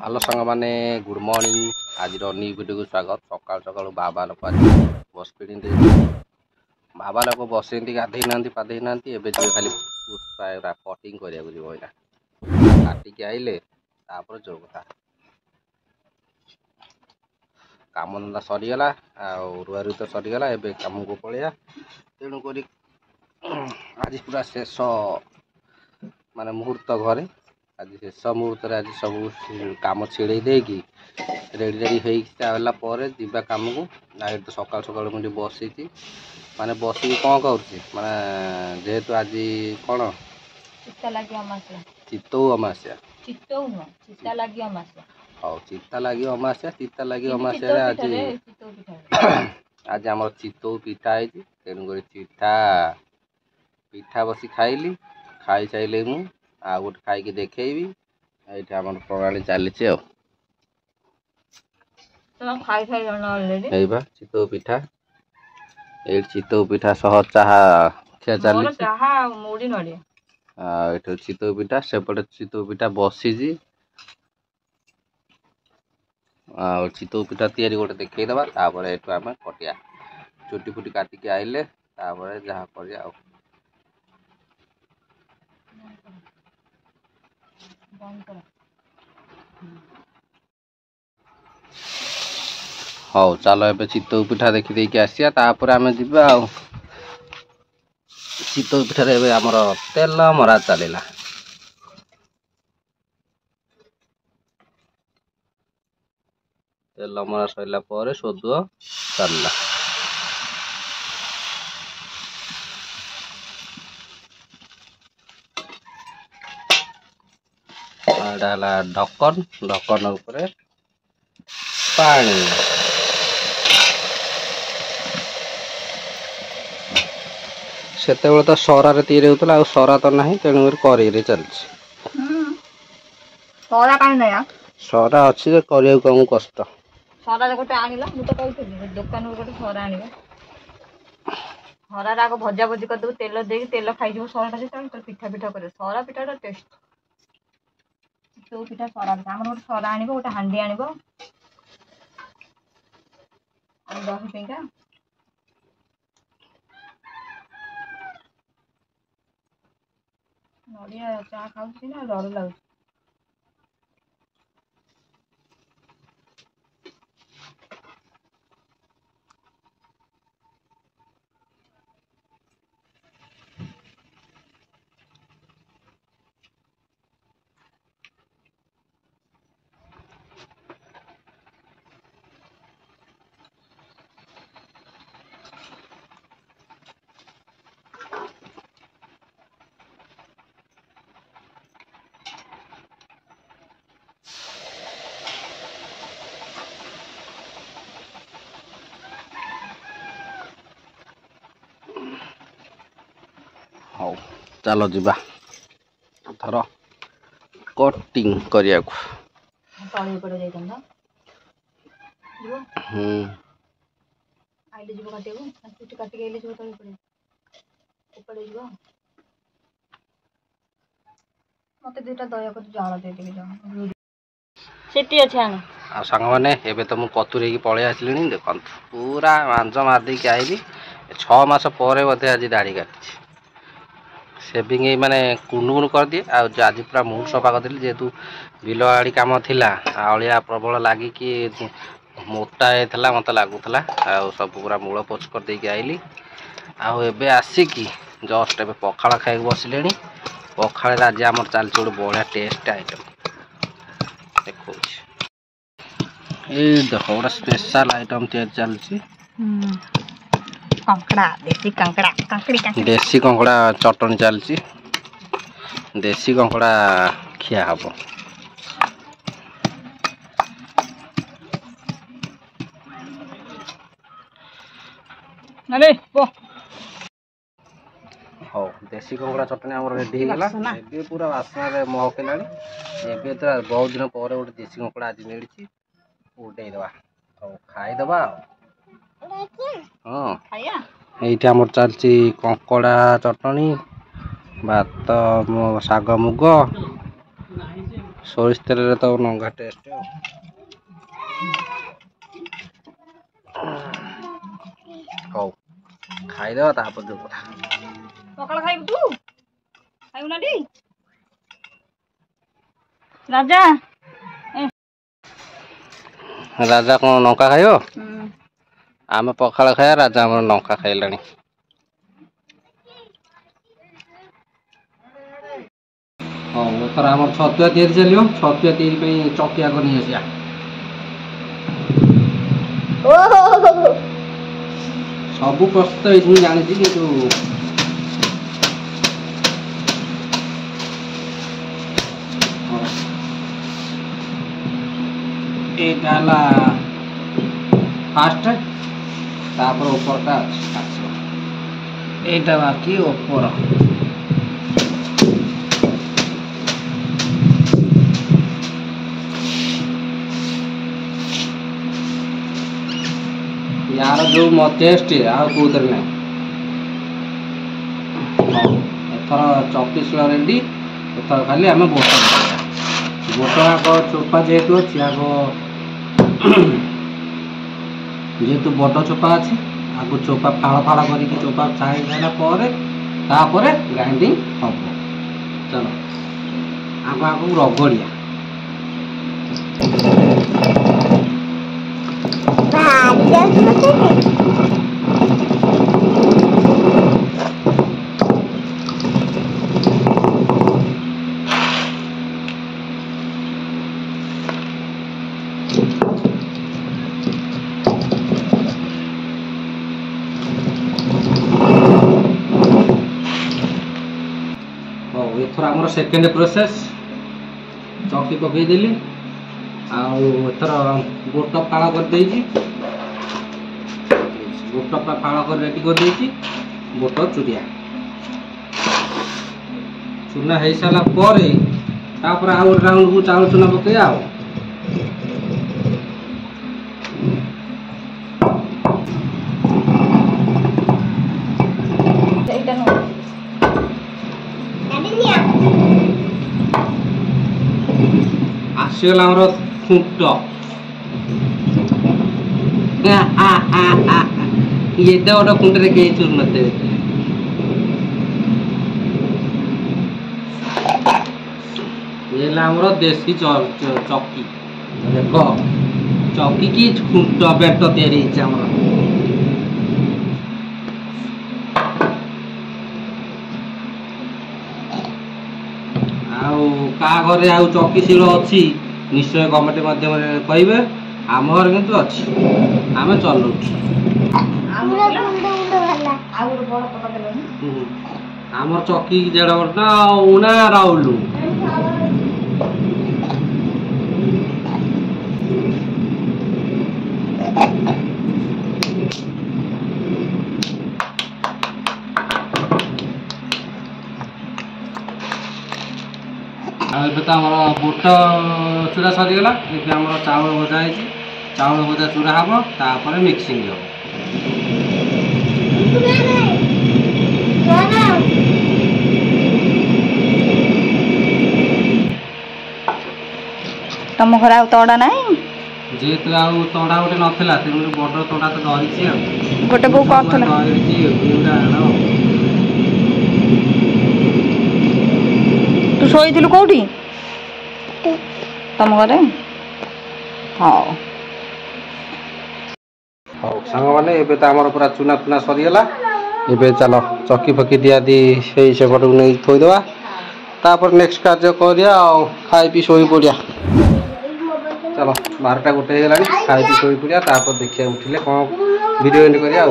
Hello सांग माने good morning. आज न्यू वीडियो को स्वागत। सकाल सकाल बाबा लोग आज बस पीड़ी बाबा लोग बस गाधे ना पाधे ना एवं जी खाली कटिंग करा काटिक आइले जो कथा काम धंदा सरीगला रुआ रुई तो सरीगला एवं कम को पलैया तेणुक आज पूरा शेष माने मुहूर्त घरे आज शेष मुहूर्त आज सब कम छिड़े देकी रेडी रेडी होगा जावा कम को ना तो सकाल सकाल मुझे बसी माने बसिक कौन कर माने जेहेतु आज कौन चित्तौ अमास्या हाँ चिता लगी अमास्या चिता लगी अमास्या आज आज आम चित्तौ पिठा है तेणुक चिठा पिठा बस खाइली खाई सारे मु आ गोटे खाई देखी ये आम प्रणाली चली चित्तौ पिठा ये चित्तौ पिठा सह चाहा खिया चली चित्तौ पिठा सेपटे चित्तौ पिठा बसी चित्तौ पिठा तैयारी गोटे देखईदबा आम कटिया चुटी फुटी काटिक आइले जहाँ कर हौ चलो ए चित्तौ पिठा देखी देखी आसिया आम जा चित्तौ पिठार आमर तेल मरा चलला तेल मरा सरला सोदुआ चलला ढक्कन ढक्कन पानी सेते तो सरा तैयारी होता सरा तो ना तेणुक कड़े चलती सरा अच्छी कम कष्ट सरा गोटे आनिला मु तो कहूँ दुकान गोटे सरा आनिबा सरा आग भजा भजी करदेबू तेल देकी तेल खाई सराटा जो पिठा पिठा कर सरा पिठाटा टेस्ट चित्तौ पिठा सरा पिठा आम गोटे सरा आनिब गोटे हांडी आनिब दही पेंका नड़िया चा खाऊँ ना डर लगुच हौ चलो जीवा थर कटिंग करिया सांग मैंने एवं तो मुझे कतुरे पलि आसली देख पूरा मांज मारदेक आईली 6 मास पर बोधे आज दाढ़ी काटी सेविंग माने कुंडुकुंड कर दिए आज पूरा मुंड सफा करदेली जेहेतु बिल आड़ी कम थिला अलिया प्रबल लागिकी मोटा होता मत लगुला सब पूरा मूल पोच कर देकी आईली आबे आसिकी जस्ट ए पखाड़ खाई बसिले पखाड़ आज आम चलती गोटे बढ़िया टेस्ट आइटम देखो ये देख गोटे स्पेशल आइटम चलती देसी कंकड़ा चटनी चलती देसी कंकड़ा खिया हम हाँ देसी कंकड़ा चटनी आम रेडी होगा पूरा बास्ना महकला तो बहुत दिन पर गोटे देसी कंकड़ा आज मिली उठेदबा खाईदबा हाँ ये आम चलती कंकड़ा चटनी भात शाग मुग ସୋରିଷ ତେଲରେ ତ ନଙ୍ଗା ଟେଷ୍ଟ। ହଉ ଖାଇଦେବା ତାପରେ ଯୋଉ କଥା। ପଖାଳ ଖାଇବୁ ତୁ? ଖାଇବୁ ନା ଟି? ରାଜା ରାଜା କଣ ଲଙ୍କା ଖାଇବ? ଆମେ ପଖାଳ ଖାଇବା, ରାଜା ଆମର ଲଙ୍କା ଖାଇଲାଣି। ହଉ ଏଥର ଆମର ଛତୁଆ ତିଆରି ଚାଲିବ। ଛତୁଆ ତିଆରି ପାଇଁ ଚକି ଆଗ ନେଇ ଆସିବା। ସବୁ ପ୍ରସ୍ତୁତ ହେଇଛି ମୁଁ ଜାଣିଛି, କିନ୍ତୁ ଏଇଟା ହେଲା ଫାଷ୍ଟ, ତାପରେ ଉପରଟା ଆସିବ। এইটা বাকি উপর। यार जो टेस्ट ଆଉ କୋଉଥିରେ ନାହିଁ। ଏଥର ଚକି ଶିଳ ରେଡି। ଏଥର ଖାଲି ଆମେ ବୋଟ ଆଗ ଚୋପା ଯେହେତୁ ଅଛି, ଆଗ ଯେହେତୁ ବଡ଼ ଚୋପା ଅଛି, ଆଗ ଚୋପା ଫାଳ ଫାଳ କରିକି ଚୋପା ଛାଇ ସାରିଲା ପରେ ତାପରେ ଗ୍ରାଇଣ୍ଡିଙ୍ଗ ହବ। ଚାଲ ଆଗ ଆଗକୁ ରଗଡ଼ିଆ। एथर आम सेकेंड प्रोसेस चौकी पकईदेली आथर गोट फाड़ कर गोट फाड़ कर रेडी कर गोट चूरिया चूना हो सारा पर आउ गोटे राउंड को चाउल चूना पकई आसीगला खुंट ये गोटे खुंटे कई चूर नते देसी चौकी देख चौकी की खुंट बेट तैयारी का घरे आउ चौकी शिल अच्छी निश्चय कमेंट माध्यम कहे आम घर किंतु अच्छी आम चलु आमर चौकी जेड़ ना राउलू तो आम बुट चूड़ा सरीगला ये आम चाउल भजा है चाउल भजा चूड़ा हम तापर मिक्सिंग हो तुम घर तड़ा ना जेहेतु आउ तड़ा गोटे नाला तेणु बड़ तड़ा तो डरी गोटे बो कर तू शोई कौटी तुम घरे हाँ हौ सांग मैंने एबे तो आमर पूरा चूना फुना सरीगला एबे चलो चकी फकी दिया दी सेपट को नहीं थोदेवा तापर नेक्स्ट कार्य करिया खाई पी शोई पड़िया चलो 12टा गोटे हो गला खाई पी शोई पड़िया तापर देखिया उठिले कौन वीडियो एंड करिया।